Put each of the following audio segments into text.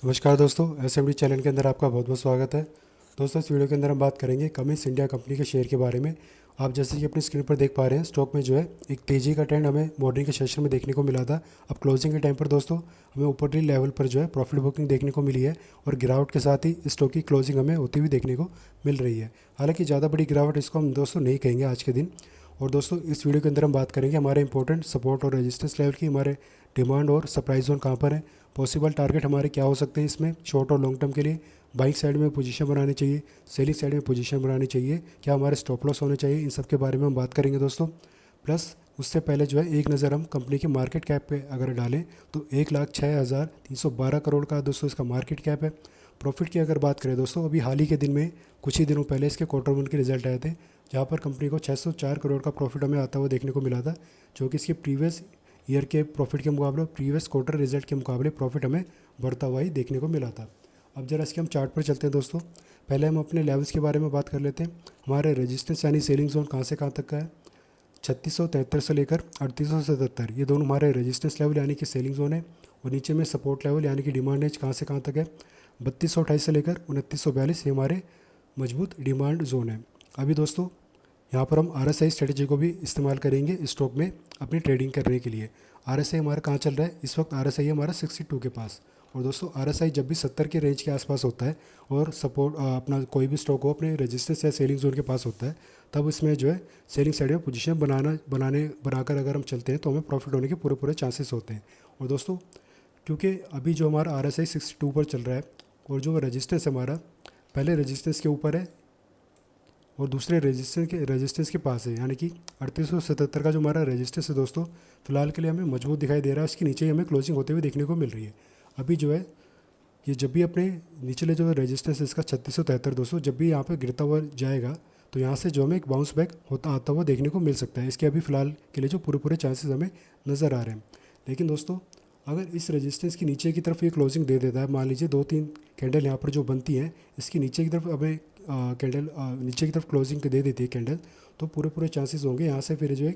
नमस्कार दोस्तों, SMD channel के अंदर आपका बहुत बहुत स्वागत है। दोस्तों, इस वीडियो के अंदर हम बात करेंगे कमिंस इंडिया कंपनी के शेयर के बारे में। आप जैसे कि अपनी स्क्रीन पर देख पा रहे हैं, स्टॉक में जो है एक तेज़ी का ट्रेंड हमें मॉर्निंग के सेशन में देखने को मिला था। अब क्लोजिंग के टाइम पर दोस्तों हमें ऊपरी लेवल पर जो है प्रॉफिट बुकिंग देखने को मिली है और गिरावट के साथ ही स्टॉक की क्लोजिंग हमें होती हुई देखने को मिल रही है। हालांकि ज़्यादा बड़ी गिरावट इसको हम दोस्तों नहीं कहेंगे आज के दिन। और दोस्तों, इस वीडियो के अंदर हम बात करेंगे हमारे इंपॉर्टेंट सपोर्ट और रेजिस्टेंस लेवल की, हमारे डिमांड और सप्लाई जोन कहाँ पर है, पॉसिबल टारगेट हमारे क्या हो सकते हैं इसमें शॉर्ट और लॉन्ग टर्म के लिए, बाइंग साइड में पोजीशन बनानी चाहिए, सेलिंग साइड में पोजीशन बनानी चाहिए, क्या हमारे स्टॉप लॉस होने चाहिए, इन सब के बारे में हम बात करेंगे दोस्तों। प्लस उससे पहले जो है एक नज़र हम कंपनी के मार्केट कैप पे अगर डालें तो 1,06,312 करोड़ का दोस्तों इसका मार्केट कैप है। प्रॉफिट की अगर बात करें दोस्तों, अभी हाल ही के दिन में कुछ ही दिनों पहले इसके क्वार्टर 1 के रिजल्ट आए थे, जहाँ पर कंपनी को 604 करोड़ का प्रॉफिट हमें आता हुआ देखने को मिला था, जो कि इसके प्रीवियस ईयर के प्रॉफिट के मुकाबले, प्रीवियस क्वार्टर रिजल्ट के मुकाबले प्रॉफिट हमें बढ़ता हुआ ही देखने को मिला था। अब जरा इसके हम चार्ट पर चलते हैं दोस्तों। पहले हम अपने लेवल्स के बारे में बात कर लेते हैं। हमारे रेजिस्टेंस यानी सेलिंग जोन कहाँ से कहाँ तक का है, 3673 से लेकर 3877, ये दोनों हमारे रेजिस्टेंस लेवल यानी कि सेलिंग जोन है। और नीचे में सपोर्ट लेवल यानी कि डिमांड रेंज कहाँ से कहाँ तक है, 3228 से लेकर 2942, ये हमारे मजबूत डिमांड जोन है। अभी दोस्तों यहाँ पर हम RSI स्ट्रेटेजी को भी इस्तेमाल करेंगे स्टॉक में अपनी ट्रेडिंग करने के लिए। RSI हमारा कहाँ चल रहा है इस वक्त, RSI है हमारा 62 के पास। और दोस्तों RSI जब भी 70 के रेंज के आसपास होता है और सपोर्ट अपना कोई भी स्टॉक हो अपने रेजिस्टेंस या सेलिंग जोन के पास होता है, तब इसमें जो है सेलिंग साइड में पोजीशन बनाकर अगर हम चलते हैं तो हमें प्रॉफिट होने के पूरे पूरे चांसेस होते हैं। और दोस्तों, क्योंकि अभी जो हमारा RSI 62 पर चल रहा है और जो रेजिस्टेंस हमारा पहले रेजिस्टेंस के ऊपर है और दूसरे रेजिस्टेंस के पास है, यानी कि 3877 का जो हमारा रेजिस्टेंस है दोस्तों, फिलहाल के लिए हमें मजबूत दिखाई दे रहा है। इसके नीचे ही हमें क्लोजिंग होते हुए देखने को मिल रही है। अभी जो है ये जब भी अपने निचले जो रेजिस्टेंस है इसका 3673 दोस्तों, जब भी यहाँ पे गिरता हुआ जाएगा तो यहाँ से जो हमें एक बाउंस बैक होता आता हुआ देखने को मिल सकता है। इसके अभी फ़िलहाल के लिए जो पूरे पूरे चांसेस हमें नज़र आ रहे हैं। लेकिन दोस्तों, अगर इस रेजिस्टेंस की नीचे की तरफ ये क्लोजिंग दे देता है, मान लीजिए 2-3 कैंडल यहाँ पर जो बनती हैं इसकी नीचे की तरफ हमें कैंडल नीचे की तरफ क्लोजिंग दे देती है कैंडल, तो पूरे पूरे चांसेस होंगे यहाँ से फिर जो है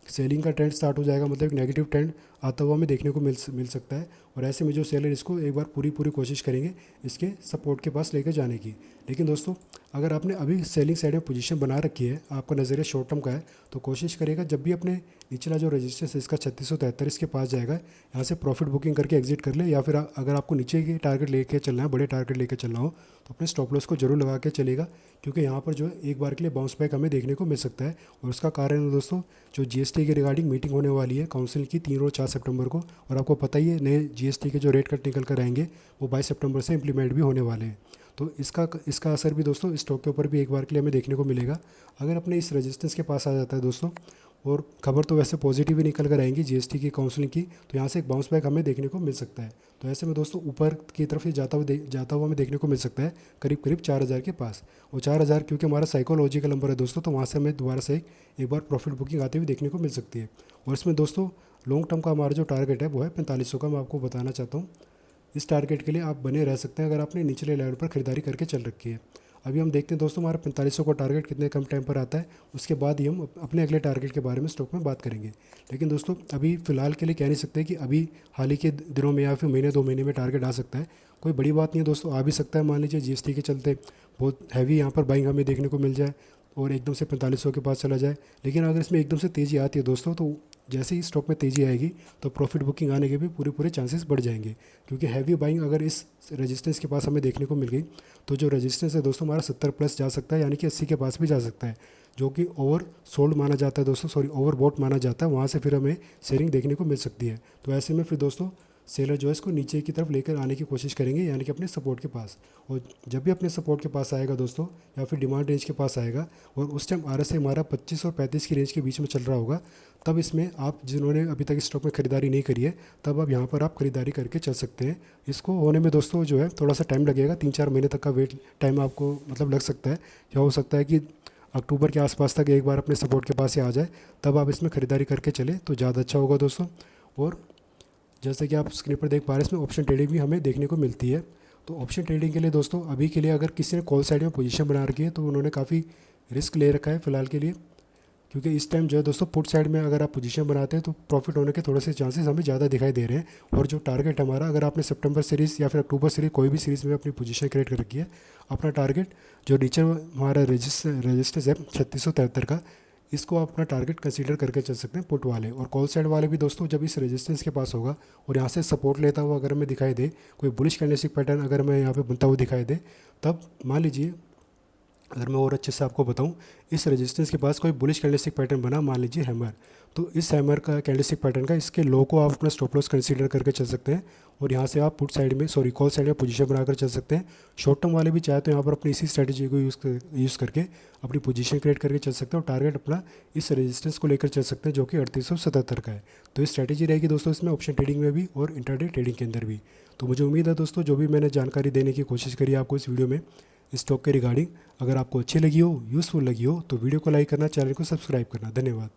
सेलिंग का ट्रेंड स्टार्ट हो जाएगा, मतलब एक नेगेटिव ट्रेंड आता हुआ हमें देखने को मिल सकता है। और ऐसे में जो सेलर इसको एक बार पूरी पूरी कोशिश करेंगे इसके सपोर्ट के पास लेकर जाने की। लेकिन दोस्तों, अगर आपने अभी सेलिंग साइड में पोजीशन बना रखी है, आपका नज़रिया शॉर्ट टर्म का है, तो कोशिश करेगा जब भी अपने निचला जो रजिस्टेंस है इसका 3673 इसके पास जाएगा, यहाँ से प्रॉफिट बुकिंग करके एग्जिट कर ले, या फिर अगर आपको नीचे के टारगेट लेके चलना है, बड़े टारगेट लेकर चलना हो, तो अपने स्टॉप लॉस को जरूर लगा के चलेगा, क्योंकि यहाँ पर जो है एक बार के लिए बाउंस बैक हमें देखने को मिल सकता है। और उसका कारण है दोस्तों, जो GST के रिगार्डिंग मीटिंग होने वाली है काउंसिल की 3 और 4 सितंबर को, और आपको पता ही है नए GST के जो रेट कट निकल कर आएंगे वो 22 सितंबर से इंप्लीमेंट भी होने वाले हैं। तो इसका असर भी दोस्तों स्टॉक के ऊपर भी एक बार के लिए हमें देखने को मिलेगा। अगर अपने इस रेजिस्टेंस के पास आ जाता है दोस्तों, और खबर तो वैसे पॉजिटिव ही निकल कर आएंगी GST की काउंसलिंग की, तो यहाँ से एक बाउंस बैक हमें देखने को मिल सकता है। तो ऐसे में दोस्तों ऊपर की तरफ ये जाता हुआ हमें देखने को मिल सकता है करीब करीब 4000 के पास। और 4000 क्योंकि हमारा साइकोलॉजिकल नंबर है दोस्तों, तो वहाँ से हमें दोबारा से एक बार प्रॉफिट बुकिंग आते हुए देखने को मिल सकती है। और इसमें दोस्तों लॉन्ग टर्म का हमारा जो टारगेट है वो है 4500 का, मैं आपको बताना चाहता हूँ। इस टारगेट के लिए आप बने रह सकते हैं अगर आपने निचले लेवल पर खरीदारी करके चल रखी है। अभी हम देखते हैं दोस्तों हमारा 4500 का टारगेट कितने कम टाइम पर आता है, उसके बाद ही हम अपने अगले टारगेट के बारे में स्टॉक में बात करेंगे। लेकिन दोस्तों अभी फ़िलहाल के लिए कह नहीं सकते कि अभी हाल ही के दिनों में या फिर महीने 2 महीने में टारगेट आ सकता है, कोई बड़ी बात नहीं है दोस्तों, आ भी सकता है। मान लीजिए GST के चलते बहुत हैवी यहाँ पर बाइंग हमें देखने को मिल जाए और एकदम से 4500 के पास चला जाए। लेकिन अगर इसमें एकदम से तेज़ी आती है दोस्तों, तो जैसे ही स्टॉक में तेज़ी आएगी तो प्रॉफिट बुकिंग आने के भी पूरे पूरे चांसेस बढ़ जाएंगे, क्योंकि हैवी बाइंग अगर इस रेजिस्टेंस के पास हमें देखने को मिल गई तो जो रेजिस्टेंस है दोस्तों हमारा 70 प्लस जा सकता है, यानी कि 80 के पास भी जा सकता है, जो कि ओवर सोल्ड माना जाता है दोस्तों, सॉरी ओवर बॉट माना जाता है। वहाँ से फिर हमें सेलिंग देखने को मिल सकती है। तो ऐसे में फिर दोस्तों सेलर जो है इसको नीचे की तरफ लेकर आने की कोशिश करेंगे, यानी कि अपने सपोर्ट के पास। और जब भी अपने सपोर्ट के पास आएगा दोस्तों, या फिर डिमांड रेंज के पास आएगा, और उस टाइम RSI हमारा 25 और 35 की रेंज के बीच में चल रहा होगा, तब इसमें आप जिन्होंने अभी तक स्टॉक में खरीदारी नहीं करी है, तब अब यहाँ पर आप खरीदारी करके चल सकते हैं। इसको होने में दोस्तों जो है थोड़ा सा टाइम लगेगा, 3-4 महीने तक का वेट टाइम आपको मतलब लग सकता है, या हो सकता है कि अक्टूबर के आसपास तक एक बार अपने सपोर्ट के पास ही आ जाए, तब आप इसमें ख़रीदारी करके चले तो ज़्यादा अच्छा होगा दोस्तों। और जैसे कि आप स्क्रीन पर देख पा रहे हैं इसमें ऑप्शन ट्रेडिंग भी हमें देखने को मिलती है। तो ऑप्शन ट्रेडिंग के लिए दोस्तों अभी के लिए अगर किसी ने कॉल साइड में पोजीशन बना रखी है तो उन्होंने काफ़ी रिस्क ले रखा है फ़िलहाल के लिए, क्योंकि इस टाइम जो है दोस्तों पुट साइड में अगर आप पोजीशन बनाते हैं तो प्रॉफिट होने के थोड़े से चांसेस हमें ज़्यादा दिखाई दे रहे हैं। और जो टारगेट हमारा, अगर आपने सितंबर सीरीज़ या फिर अक्टूबर सीरीज़ कोई भी सीरीज़ में अपनी पोजीशन क्रिएट कर रखी है, अपना टारगेट जो नीचे हमारा रजिस्टेंस है 3673 का, इसको आप अपना टारगेट कंसीडर करके चल सकते हैं पुट वाले। और कॉल साइड वाले भी दोस्तों जब इस रेजिस्टेंस के पास होगा और यहाँ से सपोर्ट लेता हुआ अगर हमें दिखाई दे, कोई बुलिश कैंडलस्टिक पैटर्न अगर हमें यहाँ पे बनता हुआ दिखाई दे, तब मान लीजिए अगर मैं और अच्छे से आपको बताऊं, इस रेजिस्टेंस के पास कोई बुलिश कैंडलस्टिक पैटर्न बना, मान लीजिए हैमर, तो इस हैमर का कैंडलस्टिक पैटर्न का इसके लो को आप अपना स्टॉप लॉस कंसीडर करके चल सकते हैं। और यहाँ से आप पुट साइड में कॉल साइड में पोजीशन बनाकर चल सकते हैं। शॉर्ट टर्म वाले भी चाहे तो यहाँ पर अपनी इसी स्ट्रैटेजी को यूज़ करके अपनी पोजीशन क्रिएट करके चल सकते हैं और टारगेट अपना इस रेजिस्टेंस को लेकर चल सकते हैं जो कि 3877 का है। तो ये स्ट्रैटेजी रहेगी दोस्तों इसमें ऑप्शन ट्रेडिंग में भी और इंट्राडे ट्रेडिंग के अंदर भी। तो मुझे उम्मीद है दोस्तों जो भी मैंने जानकारी देने की कोशिश करी आपको इस वीडियो में स्टॉक के रिगार्डिंग, अगर आपको अच्छी लगी हो, यूज़फुल लगी हो, तो वीडियो को लाइक करना, चैनल को सब्सक्राइब करना। धन्यवाद।